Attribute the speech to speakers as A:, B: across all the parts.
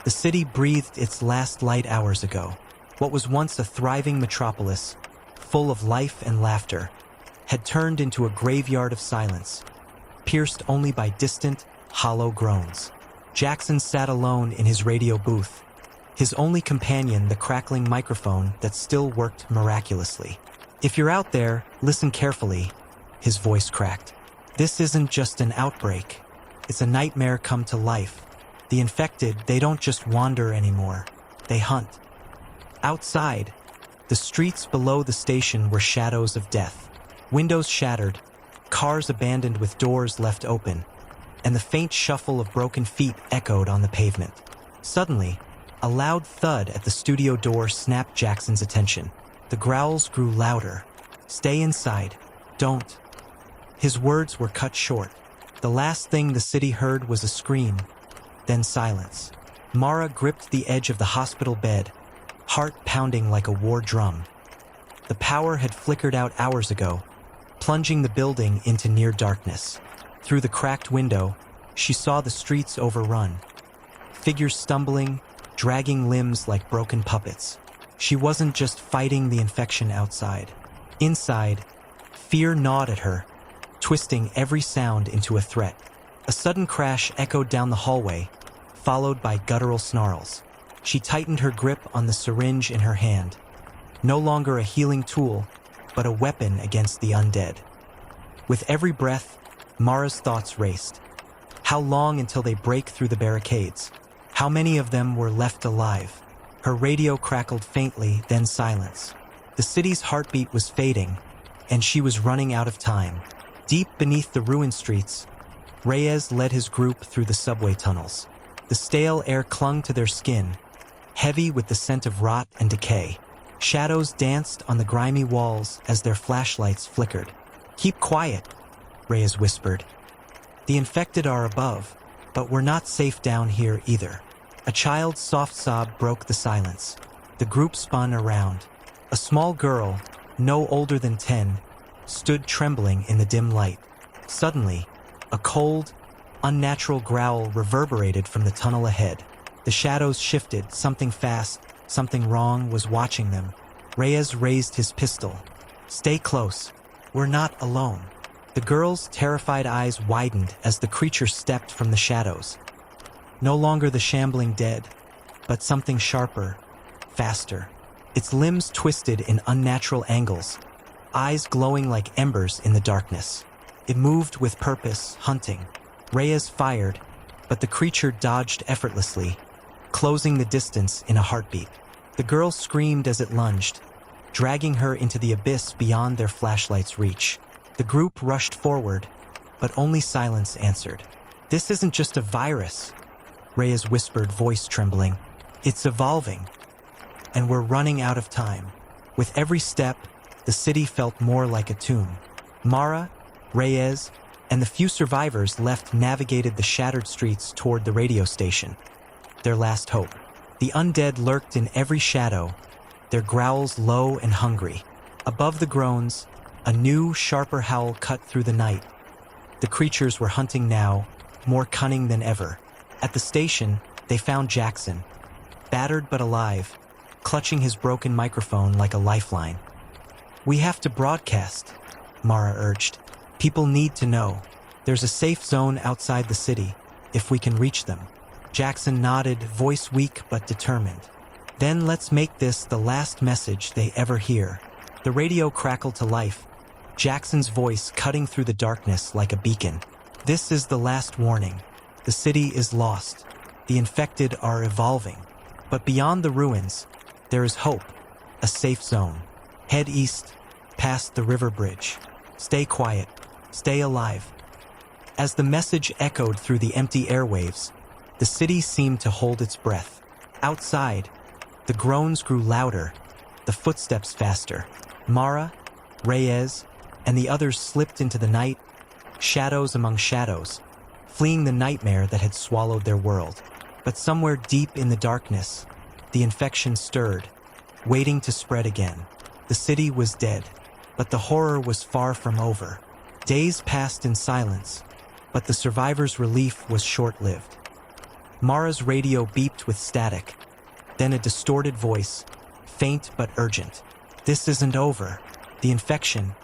A: The city breathed its last light hours ago. What was once a thriving metropolis, full of life and laughter, had turned into a graveyard of silence, pierced only by distant, hollow groans. Jackson sat alone in his radio booth, his only companion the crackling microphone that still worked miraculously. "If you're out there, listen carefully," his voice cracked. "This isn't just an outbreak. It's a nightmare come to life. The infected, they don't just wander anymore. They hunt." Outside, the streets below the station were shadows of death. Windows shattered, cars abandoned with doors left open, and the faint shuffle of broken feet echoed on the pavement. Suddenly, a loud thud at the studio door snapped Jackson's attention. The growls grew louder. "Stay inside. Don't." His words were cut short. The last thing the city heard was a scream, then silence. Mara gripped the edge of the hospital bed, heart pounding like a war drum. The power had flickered out hours ago, plunging the building into near darkness. Through the cracked window, she saw the streets overrun. Figures stumbling, dragging limbs like broken puppets. She wasn't just fighting the infection outside. Inside, fear gnawed at her, twisting every sound into a threat. A sudden crash echoed down the hallway, followed by guttural snarls. She tightened her grip on the syringe in her hand. No longer a healing tool, but a weapon against the undead. With every breath, Mara's thoughts raced. How long until they break through the barricades? How many of them were left alive? Her radio crackled faintly, then silence. The city's heartbeat was fading, and she was running out of time. Deep beneath the ruined streets, Reyes led his group through the subway tunnels. The stale air clung to their skin, heavy with the scent of rot and decay. Shadows danced on the grimy walls as their flashlights flickered. "Keep quiet," Reyes whispered. "The infected are above, but we're not safe down here either." A child's soft sob broke the silence. The group spun around. A small girl, no older than 10, stood trembling in the dim light. Suddenly, a cold, unnatural growl reverberated from the tunnel ahead. The shadows shifted, something fast, something wrong was watching them. Reyes raised his pistol. "Stay close. We're not alone." The girl's terrified eyes widened as the creature stepped from the shadows. No longer the shambling dead, but something sharper, faster. Its limbs twisted in unnatural angles, eyes glowing like embers in the darkness. It moved with purpose, hunting. Reyes fired, but the creature dodged effortlessly, closing the distance in a heartbeat. The girl screamed as it lunged, dragging her into the abyss beyond their flashlight's reach. The group rushed forward, but only silence answered. "This isn't just a virus," Reyes whispered, voice trembling. "It's evolving, and we're running out of time." With every step, the city felt more like a tomb. Mara, Reyes, and the few survivors left navigated the shattered streets toward the radio station, their last hope. The undead lurked in every shadow, their growls low and hungry. Above the groans, a new, sharper howl cut through the night. The creatures were hunting now, more cunning than ever. At the station, they found Jackson, battered but alive, clutching his broken microphone like a lifeline. "We have to broadcast," Mara urged. "People need to know. There's a safe zone outside the city, if we can reach them." Jackson nodded, voice weak but determined. "Then let's make this the last message they ever hear." The radio crackled to life, Jackson's voice cutting through the darkness like a beacon. "This is the last warning. The city is lost. The infected are evolving. But beyond the ruins, there is hope, a safe zone. Head east, past the river bridge. Stay quiet. Stay alive." As the message echoed through the empty airwaves, the city seemed to hold its breath. Outside, the groans grew louder, the footsteps faster. Mara, Reyes, and the others slipped into the night, shadows among shadows, fleeing the nightmare that had swallowed their world. But somewhere deep in the darkness, the infection stirred, waiting to spread again. The city was dead, but the horror was far from over. Days passed in silence, but the survivors' relief was short-lived. Mara's radio beeped with static, then a distorted voice, faint but urgent. This isn't over. The infection,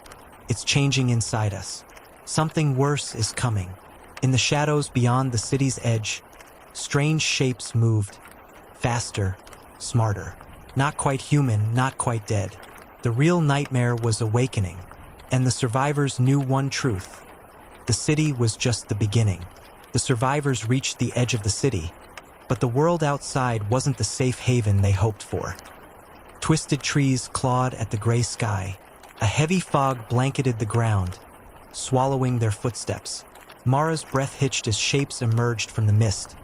A: it's changing inside us. Something worse is coming. In the shadows beyond the city's edge, strange shapes moved, faster, smarter. Not quite human, not quite dead. The real nightmare was awakening, and the survivors knew one truth. The city was just the beginning. The survivors reached the edge of the city, but the world outside wasn't the safe haven they hoped for. Twisted trees clawed at the gray sky. A heavy fog blanketed the ground, swallowing their footsteps. Mara's breath hitched as shapes emerged from the mist.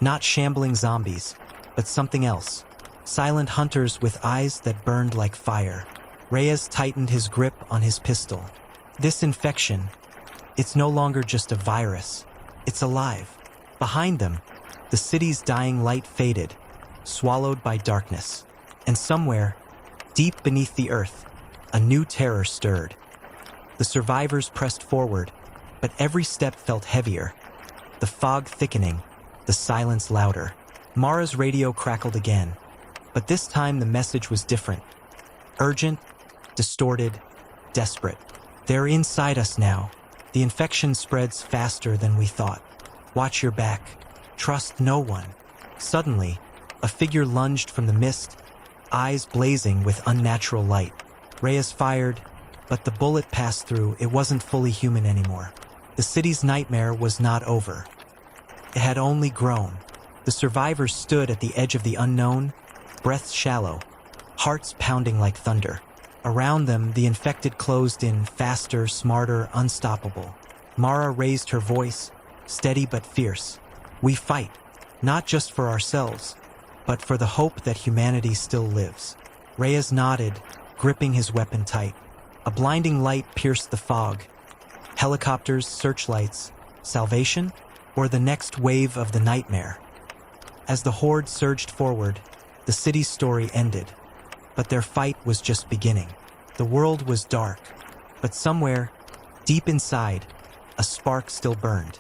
A: Not shambling zombies, but something else. Silent hunters with eyes that burned like fire. Reyes tightened his grip on his pistol. This infection, it's no longer just a virus. It's alive. Behind them, the city's dying light faded, swallowed by darkness. And somewhere, deep beneath the earth, a new terror stirred. The survivors pressed forward, but every step felt heavier. The fog thickening, the silence louder. Mara's radio crackled again, but this time the message was different. Urgent, distorted, desperate. They're inside us now. The infection spreads faster than we thought. Watch your back. Trust no one. Suddenly, a figure lunged from the mist, eyes blazing with unnatural light. Reyes fired, but the bullet passed through. It wasn't fully human anymore. The city's nightmare was not over. It had only grown. The survivors stood at the edge of the unknown, breaths shallow, hearts pounding like thunder. Around them, the infected closed in, faster, smarter, unstoppable. Mara raised her voice, steady but fierce. We fight, not just for ourselves, but for the hope that humanity still lives. Reyes nodded, gripping his weapon tight. A blinding light pierced the fog. Helicopters, searchlights, salvation, or the next wave of the nightmare? As the horde surged forward, the city's story ended. But their fight was just beginning. The world was dark, but somewhere, deep inside, a spark still burned.